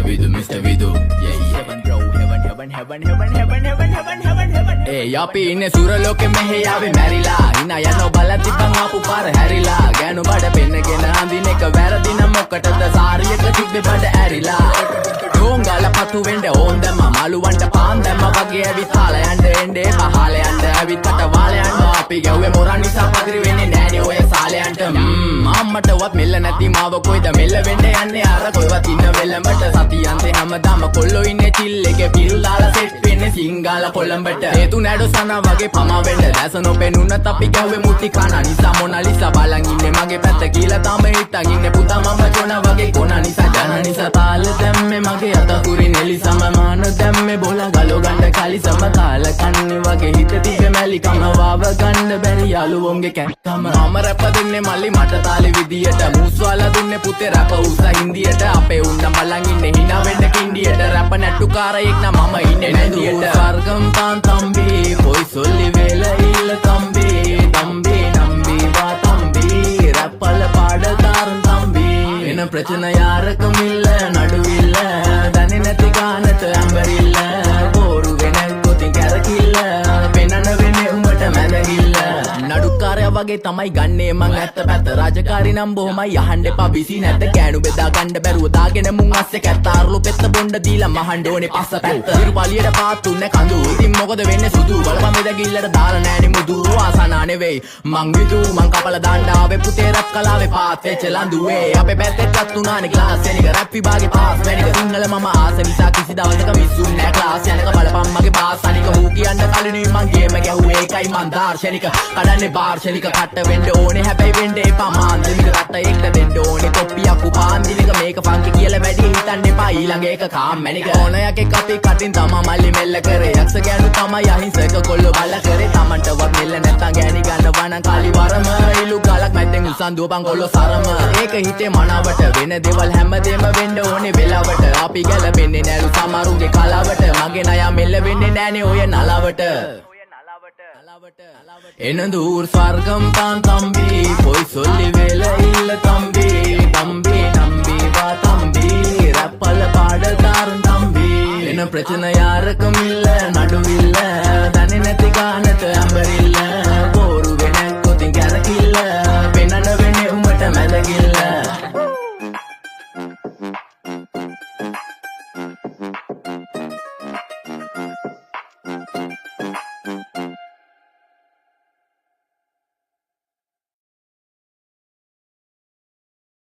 Mr. Vidu. Yeah, heaven bro, heaven. Hey, අපි ඉන්නේ සුරලෝකෙ මෙහෙ ආවේ මැරිලා. හිනා යනෝ බලති බං ආපු පාර හැරිලා. ගෑනු බඩ පෙන්නගෙන අඳින එක වැරදි නම් මොකටද සාරියක තිබ්බේ බඩ ඇරිලා. ඩෝංගල පතු වෙන්න ඕන් දැම්ම මලුවන්ට පාන් දැම්ම වගේ ඇවිත් හාල යන්න එන්නේ පහල යන්න ඇවිත් කට වාල යන්න අපි ගැව්වේ මොරන් නිසා පදිරි වෙන්නේ නෑනේ ඔය සාලයන්ට. අම්මටවත් මෙල්ල නැති මාව කොයිද මෙල්ල වෙන්න යන්නේ අර කොයිවත් ඉන්න වෙලඹට සතියන්තේ හැමදාම කොල්ලෝ ඉන්නේ චිල් එකේ පිරුලාලා සෙට් වෙන්නේ සිංගාල කොළඹට. හේතු නැඩෝ සනා වගේ පමා වෙන්න දැස නොපෙනුනත් අපි ගැව්වේ මුටි කන නිසා මොනාලිසා බලන් ඉන්නේ මගේ පැත්ත කියලා තම හිටන් ඉන්නේ පුතා මම ජොන වගේ කොන නිසා ජන නිසා තාල දැම්මේ මගේ අතකුරින් එලි සමමාන දැම්මේ බෝලා ගලෝ ගන්න කලි සමතාල කන්නේ වගේ හිත තිබ්බේ මැලිකම වාව ගන්න බැරි යාළුවෝන්ගේ කැක්කම. මම රැප දෙන්නේ මල්ලි මට තාලේ විදියට මූස්වාලා දුන්නේ පුතේ රැප උසා හින්දියට අපේ උන්න බලන් ඉන්නේ hina වෙන්න කින්ඩියට රැප නැට්ටුකාරයෙක් නම් මම ඉන්නේ නැදියට. ස්වර්ගම් තාන් තම්බි පොයි සොල්ලි වේල ඉල්ල තම්බි තම්බි නම්බි වා තම්බි රැප්පල පාඩකාරන් තම්බි එන ප්‍රචන යාරකම ඉල්ල නඩුවිල්ල දන්නේ නැති ගානට ඇම්බරිල්ල බෝරු වෙන කොතින් කැරකිල්ල පෙනන වෙන්නේ උඹට මැදගිල්ල. නඩුකාරයා වගේ තමයි ගන්නේ මං ඇත්ත පැත්ත රාජකාරී නම් බොහොමයි අහන්න එපා බිසි නැද්ද කෑනු බෙදා ගන්න බැරුව දාගෙන මුන් අස්සේ කැත්තාරුළු පෙත්ත බොණ්ඩ දීලා මහන්න ඕනේ පස්ස පැත්ත. ඉරුපලියට පාත්තුන්නේ කඳු ඉතින් මොකද වෙන්නේ සුදු බලපන් මෙදගිල්ලට දාලා නෑනේ මුදු ආසනා නෙවෙයි මං විදු මං කපලා දාන්න ආවේ පුතේ රැප් කලාවේ පාත් වෙච්ච ලඳුවේ අපේ පැත්තටත් උනානේ ක්ලාස් එනික රැප් විභාගේ පාස් වෙනික සිංහල මම ආස නිසා කිසි දවසක මිස්සුන්නේ නෑ ක්ලාස් යනක බලපන් මගේ පාස් අනික හූ කියන්න කලිනුයි මං ගේම ගැහුවේ ඒකයි මං දාර්ශනික කඩන්නේ බාර්ශනික කට වෙන්න ඕනේ හැබැයි වෙන්න එපා මාන්දමික රට එක්ක දෙන්න ඕනේ කොප්පියක් උපාන්දිනික මේක ෆන්කි කියලා වැඩි හිතන්න එපා ඊළඟ එක කාම්මැනික ඕනයක් එක්ක අපි කටින් තමා මල්ලි මෙල්ල කරේ යක්ෂ ගෑනු තමයි අහිංසක කොල්ලෝ බල කරේ තමන්ටවත් මෙල්ල නැත්තම් ගෑණි ගන්නවා නම් කාලි වරම ඉලු ගලක් මැද්දෙන් උසන් දුවපන් කොල්ලෝ සරම ඒක හිතේ මනාවට වෙන දේවල් හැමදේම වෙන්න ඕනේ වෙලාවට අපි ගැලපෙන්නේ නෑලු සමරුගේ කලාවට මගේ නයා මෙල්ල වෙන්නේ නෑනේ ඔය නලාවට. එන දූර් ස්වර්ගම් තාන් තම්බි පොයි සොල්ලි වේල ඉල්ල තම්බි තම්බි නම්බි වා තම්බි රැප්පල පාඩකාරන් තම්බි එන ප්‍රචන යාරකම